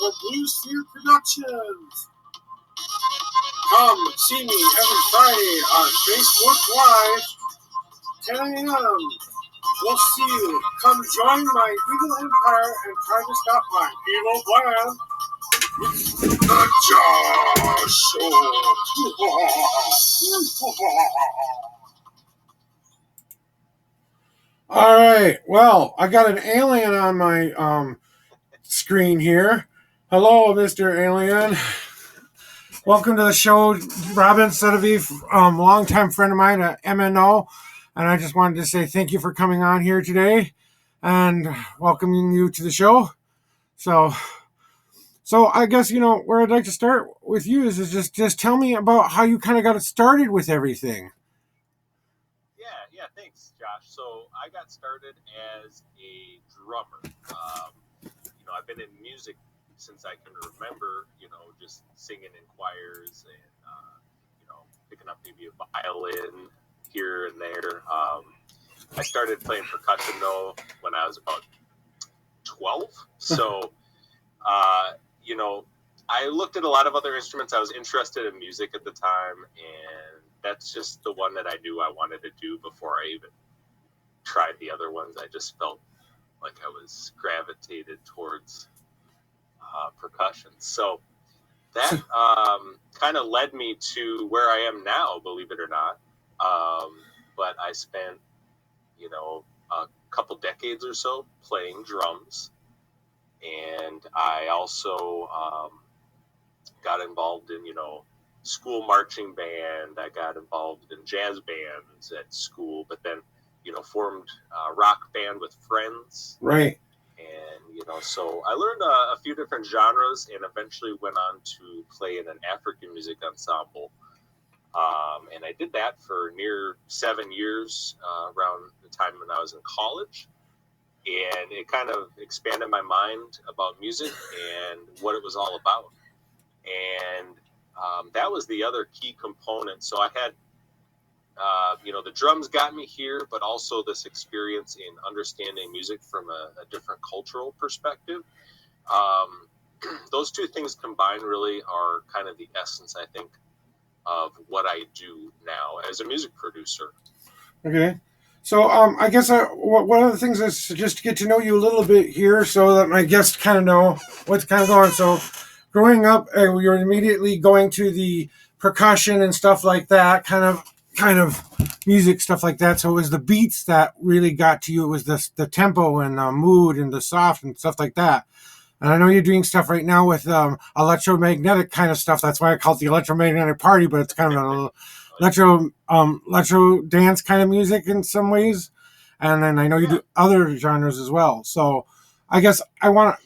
for Blue Sphere Productions. Come see me every Friday on Facebook Live, 10 a.m. We'll see you. Come join my evil empire and try to stop my evil plan. The J.A.W Show. All right. Well, I got an alien on my screen here. Hello, Mr. Alien. Welcome to the show, Robin Sedivy, longtime friend of mine at MNO. And I just wanted to say thank you for coming on here today and welcoming you to the show. So I guess, where I'd like to start with you is just tell me about how you kind of got it started with everything. Yeah, thanks, Josh. So I got started as a drummer. I've been in music since I can remember, just singing in choirs and, picking up maybe a violin here and there. I started playing percussion, though, when I was about 12. So, I looked at a lot of other instruments. I was interested in music at the time, and that's just the one that I knew I wanted to do before I even tried the other ones. I just felt like I was gravitated towards percussion. So that kind of led me to where I am now, believe it or not. But I spent, a couple decades or so playing drums. And I also got involved in, school marching band. I got involved in jazz bands at school, but then, formed a rock band with friends. Right. And, so I learned a few different genres and eventually went on to play in an African music ensemble. And I did that for near 7 years, around the time when I was in college. And it kind of expanded my mind about music and what it was all about. And that was the other key component. So I had, the drums got me here, but also this experience in understanding music from a different cultural perspective. Those two things combined really are kind of the essence, I think, of what I do now as a music producer. Okay. So I guess one of the things is just to get to know you a little bit here so that my guests kind of know what's kind of going on. So growing up, you're immediately going to the percussion and stuff like that, kind of music, stuff like that. So it was the beats that really got to you. It was the tempo and mood and the soft and stuff like that. And I know you're doing stuff right now with electromagnetic kind of stuff. That's why I call it the electromagnetic party, but it's kind of a electro dance kind of music in some ways. And then I know you do other genres as well. So I guess I want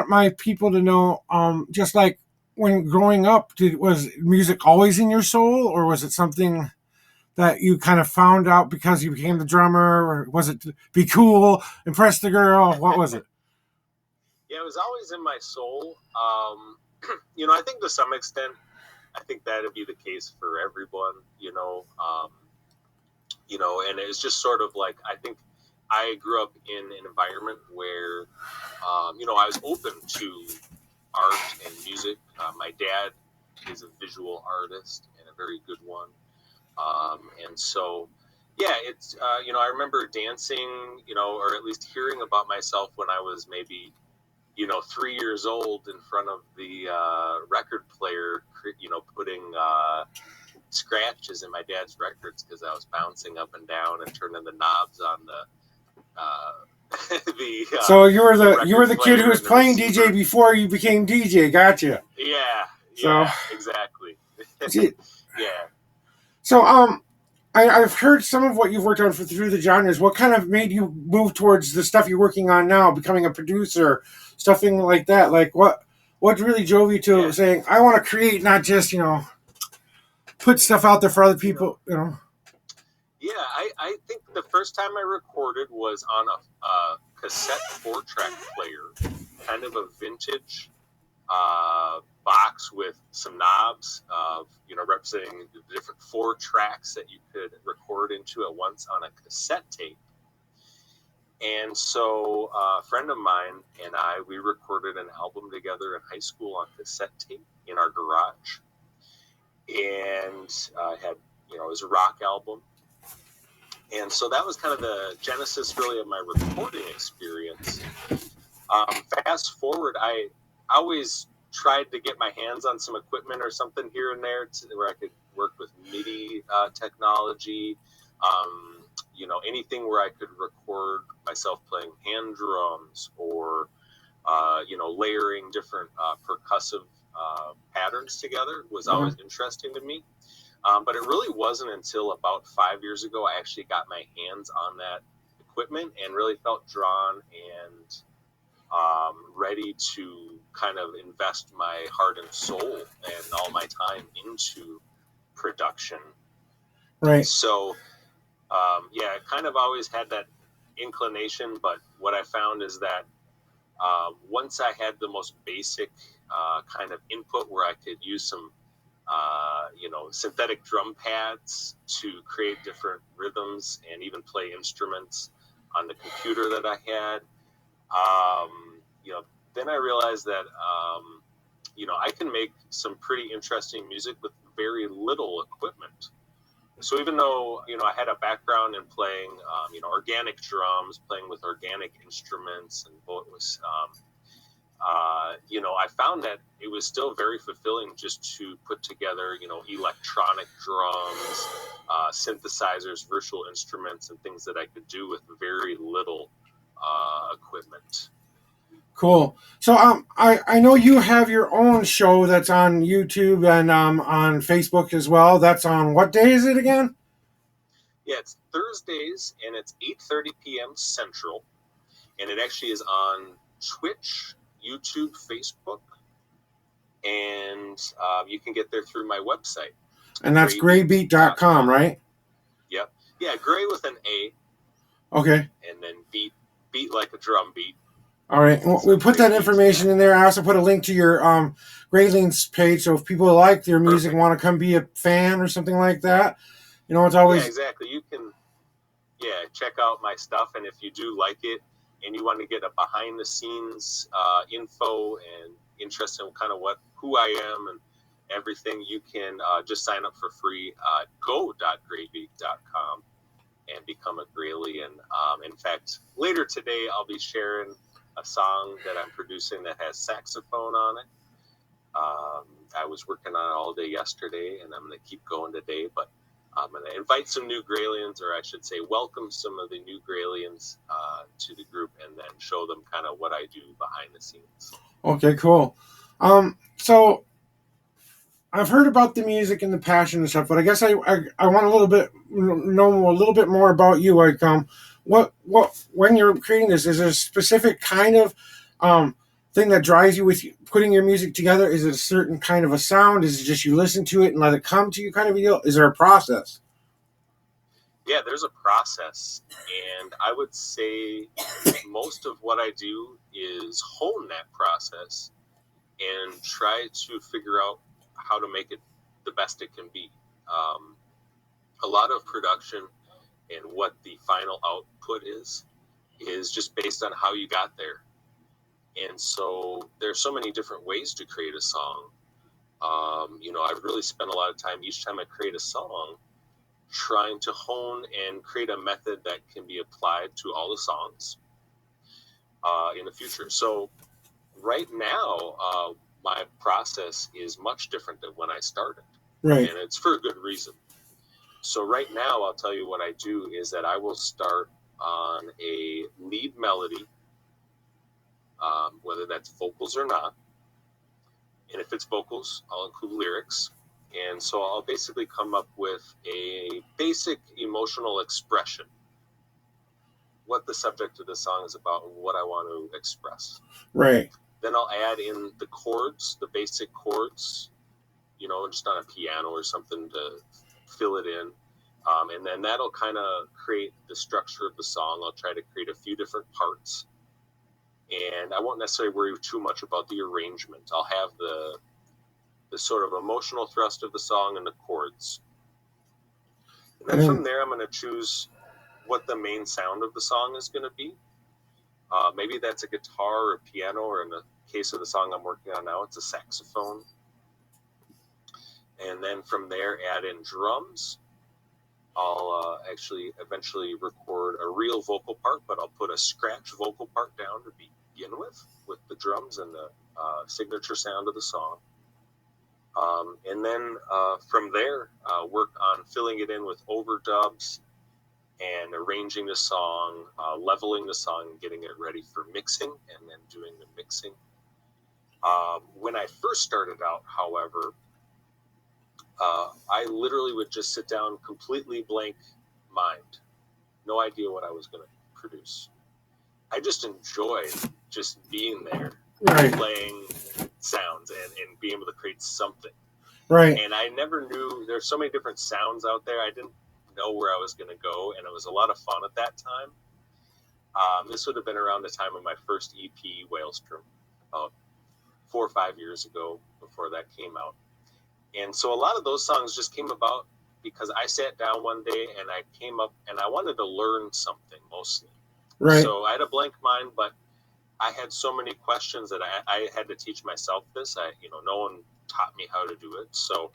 my people to know, just like when growing up, was music always in your soul, or was it something that you kind of found out because you became the drummer, or was it to be cool, impress the girl? What was it? Yeah, it was always in my soul. I think to some extent, I think that'd be the case for everyone, and it's just sort of like, I think I grew up in an environment where, I was open to art and music. My dad is a visual artist and a very good one. And so, it's, I remember dancing, or at least hearing about myself when I was maybe, 3 years old in front of the record player, putting scratches in my dad's records because I was bouncing up and down and turning the knobs on the so you were the kid who was playing DJ before you became DJ. Gotcha. Yeah, exactly. Yeah. So I've heard some of what you've worked on through the genres. What kind of made you move towards the stuff you're working on now, becoming a producer, stuffing like that? Like what really drove you to saying, I want to create, not just, put stuff out there for other people, Yeah, I think the first time I recorded was on a cassette 4-track player, kind of a vintage box with some knobs, representing the different 4 tracks that you could record into at once on a cassette tape. And so a friend of mine and we recorded an album together in high school on cassette tape in our garage. And had, it was a rock album. And so that was kind of the genesis, really, of my recording experience. Fast forward, I always tried to get my hands on some equipment or something here and there where I could work with MIDI technology, anything where I could record myself playing hand drums or, layering different percussive patterns together was always interesting to me. But it really wasn't until about 5 years ago I actually got my hands on that equipment and really felt drawn and ready to kind of invest my heart and soul and all my time into production. Right. So, I kind of always had that inclination, but what I found is that once I had the most basic kind of input where I could use some synthetic drum pads to create different rhythms and even play instruments on the computer that I had, then I realized that, I can make some pretty interesting music with very little equipment. So even though, I had a background in playing, organic drums, playing with organic instruments, and it was, I found that it was still very fulfilling just to put together, electronic drums, synthesizers, virtual instruments, and things that I could do with very little equipment. Cool. So I know you have your own show that's on YouTube and on Facebook as well. That's on what day is it again? Yeah, it's Thursdays, and it's 8:30 p.m. Central, and it actually is on Twitch, YouTube, Facebook, and you can get there through my website. And that's graybeat.com, right? Yep. Yeah, Gray with an A. Okay. And then beat like a drum beat. All right. Well, we put that information in there. I also put a link to your Graylinks page, so if people like your music and want to come be a fan or something like that, it's always... Yeah, exactly. You can, check out my stuff, and if you do like it and you want to get a behind-the-scenes info and interest in kind of who I am and everything, you can just sign up for free at go.graybeat.com and become a Graylien. In fact, later today, I'll be sharing a song that I'm producing that has saxophone on it. I was working on it all day yesterday, and I'm going to keep going today, but I'm going to invite some new Grayliens, or I should say welcome some of the new Grayliens to the group, and then show them kind of what I do behind the scenes. Okay, cool. So I've heard about the music and the passion and stuff, but I guess I want know a little bit more about you. Like, what when you're creating this, is there a specific kind of thing that drives you with putting your music together? Is it a certain kind of a sound? Is it just you listen to it and let it come to you kind of a deal? Is there a process? Yeah, there's a process, and I would say most of what I do is hone that process and try to figure out how to make it the best it can be. A lot of production and what the final output is just based on how you got there. And so there's so many different ways to create a song. I've really spent a lot of time each time I create a song trying to hone and create a method that can be applied to all the songs in the future. So right now, my process is much different than when I started. Right. And it's for a good reason. So right now, I'll tell you what I do is that I will start on a lead melody, whether that's vocals or not. And if it's vocals, I'll include lyrics. And so I'll basically come up with a basic emotional expression, what the subject of the song is about and what I want to express. Right. Then I'll add in the chords, the basic chords, just on a piano or something to fill it in. And then that'll kind of create the structure of the song. I'll try to create a few different parts. And I won't necessarily worry too much about the arrangement. I'll have the sort of emotional thrust of the song and the chords. And then from there, I'm going to choose what the main sound of the song is going to be. Maybe that's a guitar or a piano, or in the case of the song I'm working on now, it's a saxophone. And then from there, add in drums. I'll actually eventually record a real vocal part, but I'll put a scratch vocal part down to begin with the drums and the signature sound of the song. And then from there, work on filling it in with overdubs and arranging the song, leveling the song, and getting it ready for mixing, and then doing the mixing. When I first started out, however, I literally would just sit down, completely blank mind, no idea what I was going to produce. I just enjoyed just being there, Right. playing sounds and being able to create something. Right. And I never knew, there's so many different sounds out there. I didn't know where I was going to go, and it was a lot of fun at that time. This would have been around the time of my first EP, Whalestrom, about 4 or 5 years ago, before that came out. And so a lot of those songs just came about because I sat down one day and I came up and I wanted to learn something mostly. Right. So I had a blank mind, but I had so many questions that I had to teach myself this. No one taught me how to do it. So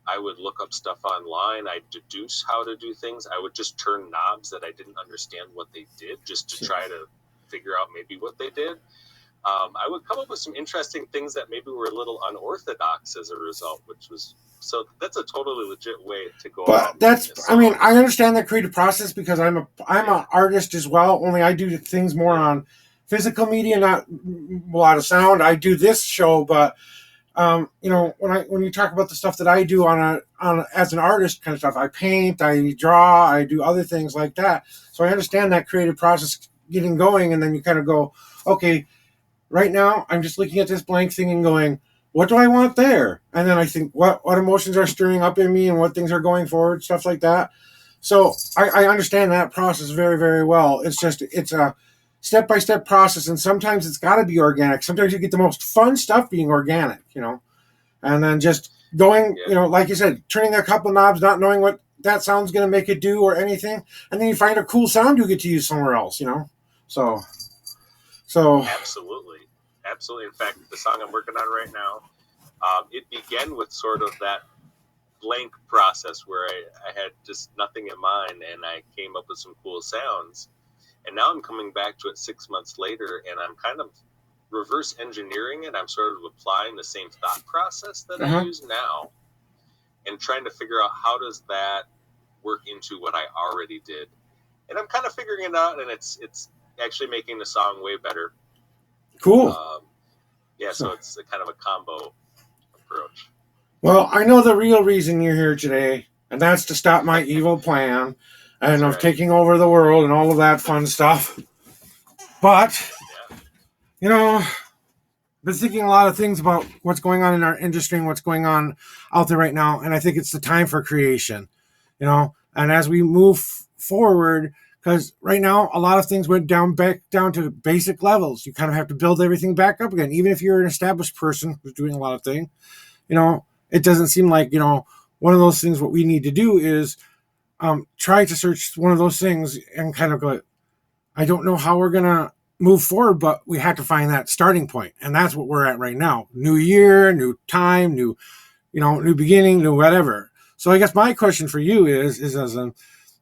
I would look up stuff online. I'd deduce how to do things. I would just turn knobs that I didn't understand what they did, just to try to figure out maybe what they did. I would come up with some interesting things that maybe were a little unorthodox as a result, so that's a totally legit way to go about. But I understand that creative process because I'm an artist as well. Only I do things more on physical media, not a lot of sound. I do this show, but when you talk about the stuff that I do on as an artist kind of stuff, I paint, I draw, I do other things like that. So I understand that creative process getting going, and then you kind of go, okay, right now I'm just looking at this blank thing and going, what do I want there? And then I think what emotions are stirring up in me and what things are going forward, stuff like that. So I understand that process very, very well. It's a step-by-step process, and sometimes it's got to be organic. Sometimes you get the most fun stuff being organic, and then just going, like you said, turning a couple knobs, not knowing what that sound's going to make it do or anything, and then you find a cool sound you get to use somewhere else, So absolutely. In fact, the song I'm working on right now, it began with sort of that blank process where I had just nothing in mind, and I came up with some cool sounds. And now I'm coming back to it 6 months later, and I'm kind of reverse engineering it. I'm sort of applying the same thought process that I use now, and trying to figure out how does that work into what I already did. And I'm kind of figuring it out, and it's actually making the song way better. Cool. So it's a kind of a combo approach. Well, I know the real reason you're here today, and that's to stop my evil plan and of taking over the world and all of that fun stuff. But, I've been thinking a lot of things about what's going on in our industry and what's going on out there right now, and I think it's the time for creation, and as we move forward, because right now a lot of things went back down to basic levels. You kind of have to build everything back up again, even if you're an established person who's doing a lot of things. It doesn't seem like one of those things. What we need to do is try to search one of those things and kind of go, I don't know how we're gonna move forward, but we have to find that starting point, and that's what we're at right now. New year, new time, new beginning, new whatever. So I guess my question for you is as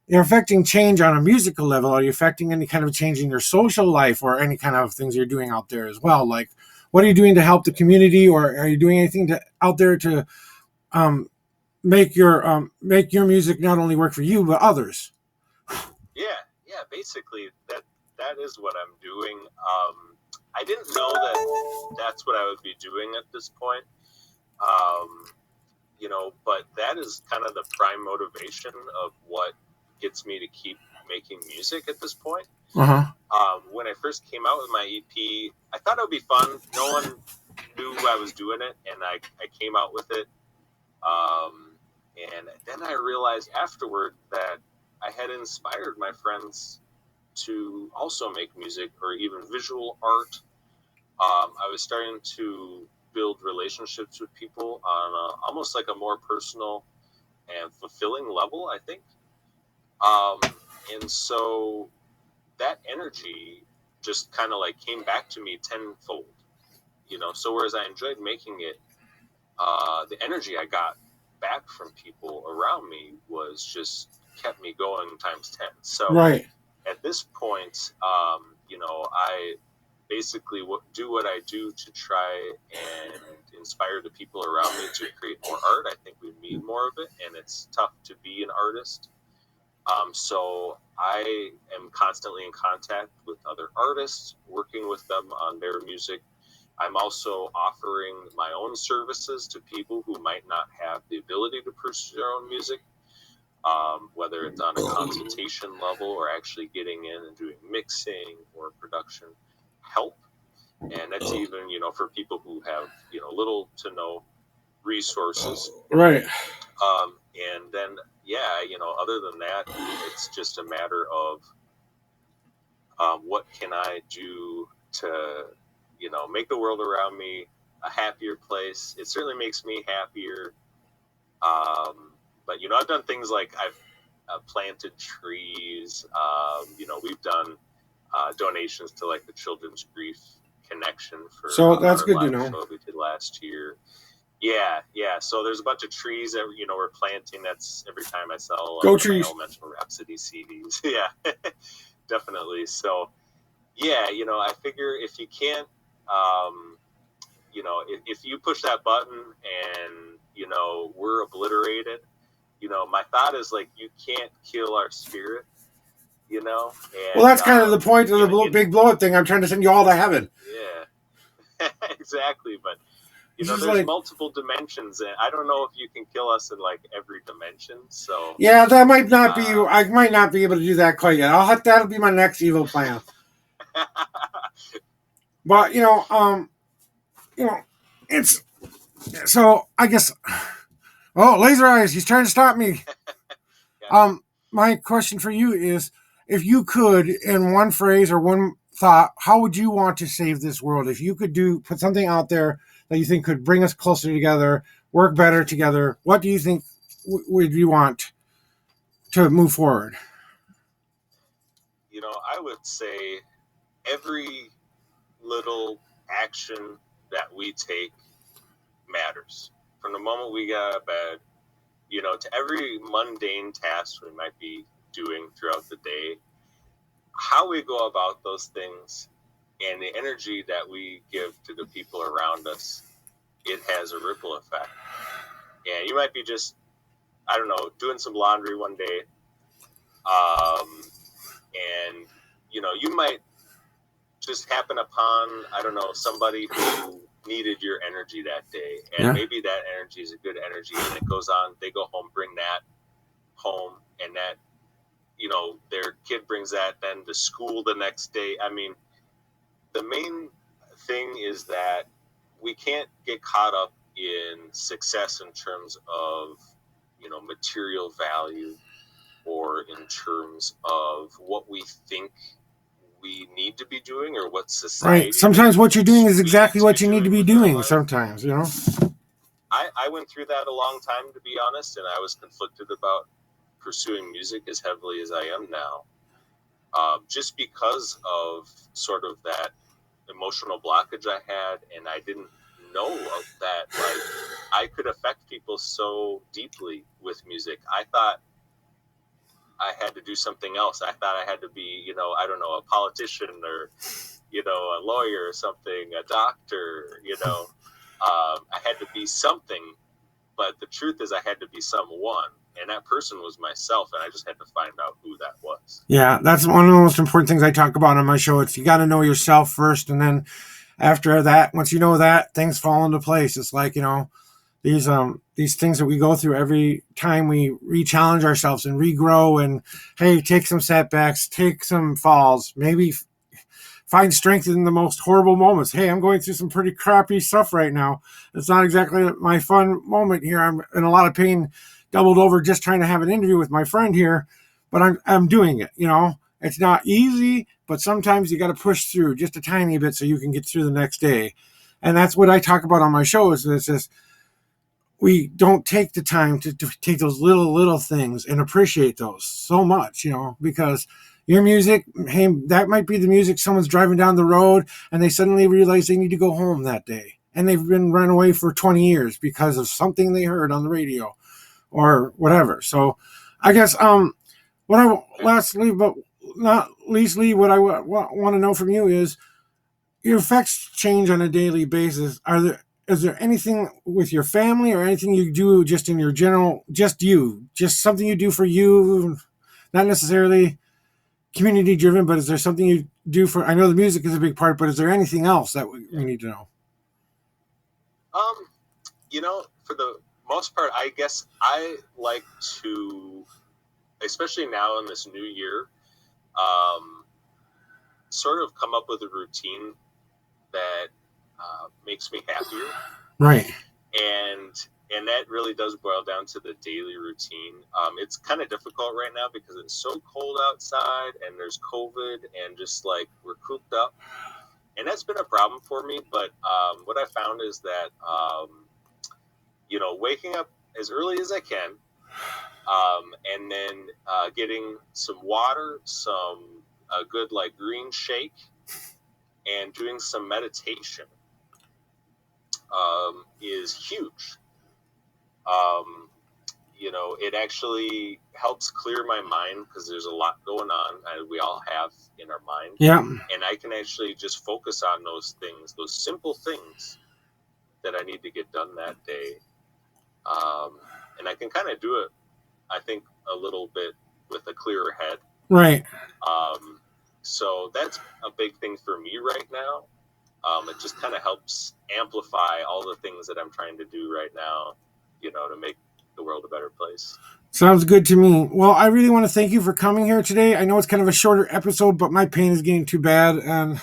you're affecting change on a musical level, are you affecting any kind of change in your social life or any kind of things you're doing out there as well? Like, what are you doing to help the community, or are you doing anything out there to make your music not only work for you but others? Yeah. Basically, that is what I'm doing. I didn't know that that's what I would be doing at this point. But that is kind of the prime motivation of what gets me to keep making music at this point. When I first came out with my EP, I thought it would be fun. No one knew I was doing it, and I came out with it. And then I realized afterward that I had inspired my friends to also make music or even visual art. I was starting to build relationships with people on almost like a more personal and fulfilling level, I think. And so that energy just kind of like came back to me tenfold, so whereas I enjoyed making it, the energy I got back from people around me was just kept me going times 10. So right. at this point, I basically do what I do to try and inspire the people around me to create more art. I think we need more of it, and it's tough to be an artist. So I am constantly in contact with other artists, working with them on their music. I'm also offering my own services to people who might not have the ability to pursue their own music, whether it's on a consultation level or actually getting in and doing mixing or production help. And that's even, for people who have, little to no resources. Right. And then, other than that, it's just a matter of what can I do to, make the world around me a happier place. It certainly makes me happier. But, I've done things like I've planted trees. We've done donations to like the Children's Grief Connection for So that's our good to live know. show we did last year. Yeah. So there's a bunch of trees that we're planting. That's every time I sell Go my trees. Elemental Rhapsody CDs. Yeah, definitely. So yeah, I figure if you can't, if you push that button and we're obliterated, my thought is like you can't kill our spirit. And, Well, that's kind of the point of the big blow up thing. I'm trying to send you all to heaven. Yeah, exactly. But there's like, multiple dimensions, and I don't know if you can kill us in like every dimension. So yeah, that might not be. I might not be able to do that quite yet. That'll be my next evil plan. But it's so. I guess. Oh, Laser Eyes! He's trying to stop me. Yeah. My question for you is: if you could, in one phrase or one thought, how would you want to save this world? If you could put something out there that you think could bring us closer together, work better together, what do you think would you want to move forward? I would say every little action that we take matters. From the moment we get out of bed, to every mundane task we might be doing throughout the day, how we go about those things and the energy that we give to the people around us, it has a ripple effect. And you might be just, I don't know, doing some laundry one day, and you might just happen upon, I don't know, somebody who needed your energy that day, and maybe that energy is a good energy, and it goes on, they go home, bring that home, and that their kid brings that then to school the next day. I mean, the main thing is that we can't get caught up in success in terms of material value, or in terms of what we think we need to be doing, or what society. Right. Sometimes what you're doing is exactly what you need to be doing. Sometimes, I went through that a long time, to be honest, and I was conflicted about pursuing music as heavily as I am now, just because of sort of that emotional blockage I had, and I didn't know that like I could affect people so deeply with music. I thought I had to do something else. I thought I had to be, I don't know, a politician, or, a lawyer or something, a doctor, I had to be something, but the truth is I had to be someone, and that person was myself, and I just had to find out who that was. Yeah, that's one of the most important things I talk about on my show. It's you got to know yourself first, and then after that, once you know that, things fall into place. It's like, these things that we go through every time we re-challenge ourselves and regrow, and hey, take some setbacks, take some falls, maybe find strength in the most horrible moments. Hey, I'm going through some pretty crappy stuff right now. It's not exactly my fun moment here. I'm in a lot of pain, doubled over just trying to have an interview with my friend here, but I'm doing it. It's not easy, but sometimes you got to push through just a tiny bit so you can get through the next day. And that's what I talk about on my show, is it's just, we don't take the time to take those little things and appreciate those so much, because Your music, hey, that might be the music someone's driving down the road and they suddenly realize they need to go home that day. And they've been run away for 20 years because of something they heard on the radio or whatever. So I guess what I lastly, but not leastly, what I want to know from you is your effects change on a daily basis. Is there anything with your family or anything you do just in your general, just something you do for you, not necessarily community driven, but is there something you do for, I know the music is a big part, but is there anything else that we need to know? For the most part, I guess I like to, especially now in this new year, sort of come up with a routine that makes me happier. Right. And that really does boil down to the daily routine. It's kind of difficult right now because it's so cold outside and there's COVID and just like we're cooped up. And that's been a problem for me. But what I found is that, waking up as early as I can, and then getting some water, a good like green shake, and doing some meditation is huge. It actually helps clear my mind because there's a lot going on we all have in our mind. Yeah. And I can actually just focus on those things, those simple things that I need to get done that day. And I can kind of do it, I think, a little bit with a clearer head. Right. So that's a big thing for me right now. It just kind of helps amplify all the things that I'm trying to do right now, to make the world a better place. Sounds good to me. Well, I really want to thank you for coming here today. I know it's kind of a shorter episode, but my pain is getting too bad and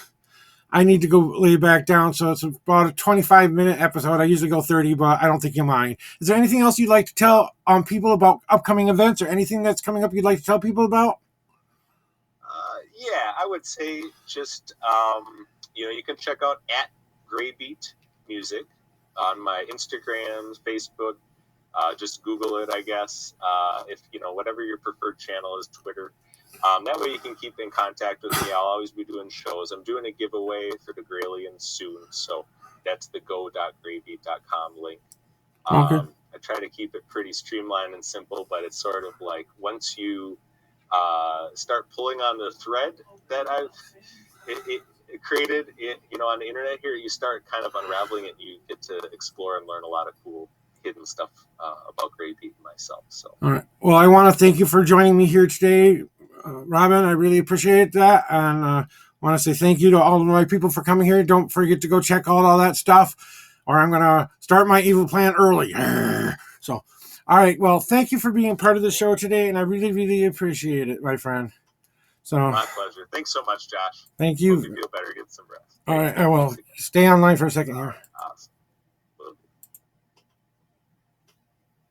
I need to go lay back down. So it's about a 25-minute episode. I usually go 30, but I don't think you'll mind. Is there anything else you'd like to tell people about upcoming events or anything that's coming up you'd like to tell people about? Yeah, I would say just, you can check out @GrayBeat Music on my Instagram, Facebook. Just Google it, I guess. If, whatever your preferred channel is, Twitter. That way you can keep in contact with me. I'll always be doing shows. I'm doing a giveaway for the Graylians soon. So that's the go.graybeat.com link. Okay. I try to keep it pretty streamlined and simple, but it's sort of like once you start pulling on the thread that I've created, on the internet here, you start kind of unraveling it. You get to explore and learn a lot of cool hidden stuff about Graybeat and myself. So, all right. Well, I want to thank you for joining me here today, Robin. I really appreciate that, and I want to say thank you to all of my people for coming here. Don't forget to go check out all that stuff, or I'm gonna start my evil plan early. So, all right. Well, thank you for being part of the show today, and I really, really appreciate it, my friend. So, my pleasure. Thanks so much, Josh. Thank you. Hope you feel better. Get some rest. All right. I will stay online for a second here. Awesome.